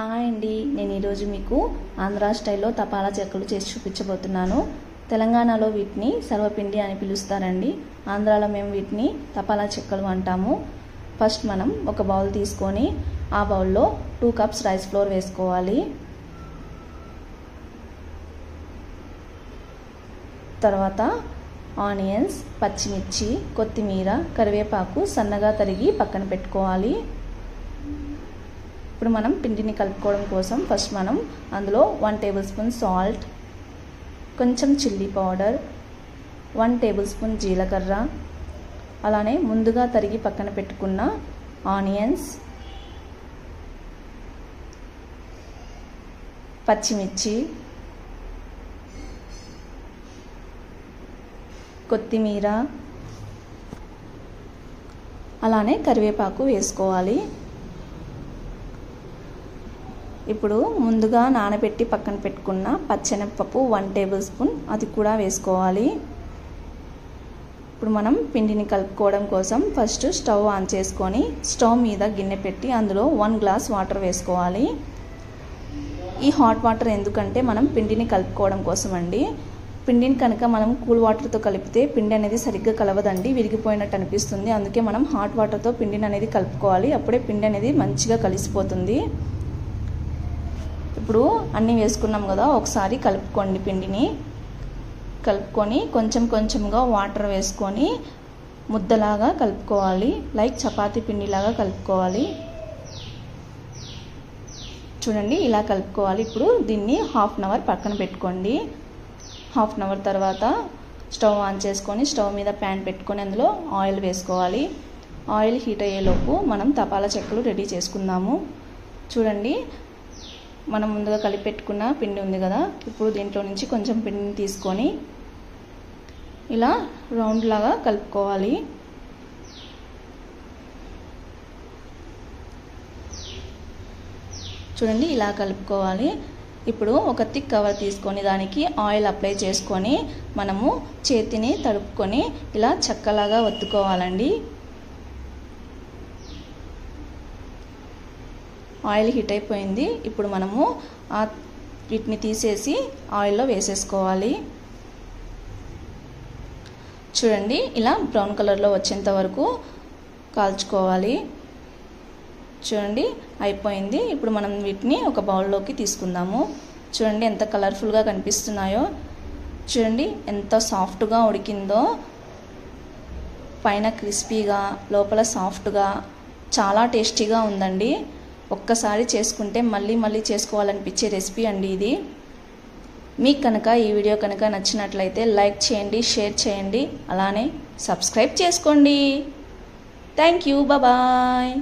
Hi అండి, నేను ఈరోజు మీకు ఆంధ్ర స్టైల్లో తపాలా చెక్కలు చేసి చూపించబోతున్నాను. తెలంగాణలో వీటిని సర్వపిండి అని పిలుస్తారండి. ఆంధ్రాలో మేము వీటిని తపాలా చెక్కలు అంటాము. ఫస్ట్ మనం ఒక బౌల్ తీసుకొని ఆ బౌల్లో 2 కప్స్ రైస్ ఫ్లోర్ వేసుకోవాలి. తర్వాత ఆనియన్స్, పచ్చిమిర్చి, కొత్తిమీర, కరివేపాకు సన్నగా తరిగి పక్కన పెట్టుకోవాలి. ఇప్పుడు మనం పిండిని కలుపుకోవడం కోసం ఫస్ట్ మనం అందులో 1 టేబుల్ స్పూన్ సాల్ట్, కొంచెం చిల్లీ పౌడర్, 1 టేబుల్ స్పూన్ జీలకర్ర, అలానే ముందుగా తరిగి పక్కన పెట్టుకున్న ఆనియన్స్, పచ్చిమిర్చి, కొత్తిమీర, అలానే కరివేపాకు వేసుకోవాలి. ఇప్పుడు ముందుగా నానబెట్టి పక్కన పెట్టుకున్న పచ్చెనగపప్పు 1 టేబుల్ స్పూన్ అది కూడా వేసుకోవాలి. ఇప్పుడు మనం పిండిని కలుపుకోవడం కోసం ఫస్ట్ స్టవ్ ఆన్ చేసుకొని స్టవ్ మీద గిన్నె పెట్టి అందులో 1 గ్లాస్ వాటర్ వేసుకోవాలి. ఈ హాట్ వాటర్ ఎందుకంటే మనం పిండిని కలుపుకోవడం కోసం అండి. పిండిని కనుక మనం కూల్ వాటర్తో కలిపితే పిండి అనేది సరిగ్గా కలవదండి, విరిగిపోయినట్టు అనిపిస్తుంది. అందుకే మనం హాట్ వాటర్తో పిండిని అనేది కలుపుకోవాలి, అప్పుడే పిండి అనేది మంచిగా కలిసిపోతుంది. ఇప్పుడు అన్నీ వేసుకున్నాం కదా, ఒకసారి కలుపుకోండి. పిండిని కలుపుకొని కొంచెం కొంచెంగా వాటర్ వేసుకొని ముద్దలాగా కలుపుకోవాలి, లైక్ చపాతీ పిండిలాగా కలుపుకోవాలి. చూడండి, ఇలా కలుపుకోవాలి. ఇప్పుడు దీన్ని 1/2 అవర్ పక్కన పెట్టుకోండి. 1/2 అవర్ తర్వాత స్టవ్ ఆన్ చేసుకొని స్టవ్ మీద ప్యాన్ పెట్టుకొని అందులో ఆయిల్ వేసుకోవాలి. ఆయిల్ హీట్ అయ్యేలోపు మనం తపాలా చెక్కలు రెడీ చేసుకుందాము. చూడండి, మనం ముందుగా కలిపి పెట్టుకున్న పిండి ఉంది కదా, ఇప్పుడు దీంట్లో నుంచి కొంచెం పిండిని తీసుకొని ఇలా రౌండ్ లాగా కలుపుకోవాలి. చూడండి, ఇలా కలుపుకోవాలి. ఇప్పుడు ఒక థిక్ కవర్ తీసుకొని దానికి ఆయిల్ అప్లై చేసుకొని మనము చేతిని తడుపుకొని ఇలా చెక్కలాగా ఒత్తుకోవాలండి. ఆయిల్ హీట్ అయిపోయింది. ఇప్పుడు మనము వీటిని తీసేసి ఆయిల్లో వేసేసుకోవాలి. చూడండి, ఇలా బ్రౌన్ కలర్లో వచ్చేంత వరకు కాల్చుకోవాలి. చూడండి, అయిపోయింది. ఇప్పుడు మనం వీటిని ఒక బౌల్లోకి తీసుకుందాము. చూడండి ఎంత కలర్ఫుల్గా కనిపిస్తున్నాయో. చూడండి ఎంత సాఫ్ట్గా ఉడికిందో, పైన క్రిస్పీగా లోపల సాఫ్ట్గా చాలా టేస్టీగా ఉందండి. ఒక్కసారి చేసుకుంటే మళ్ళీ మళ్ళీ చేసుకోవాలనిపించే రెసిపీ అండి ఇది. మీకు కనుక ఈ వీడియో కనుక నచ్చినట్లయితే లైక్ చేయండి, షేర్ చేయండి, అలానే సబ్స్క్రైబ్ చేసుకోండి. Thank you, bye.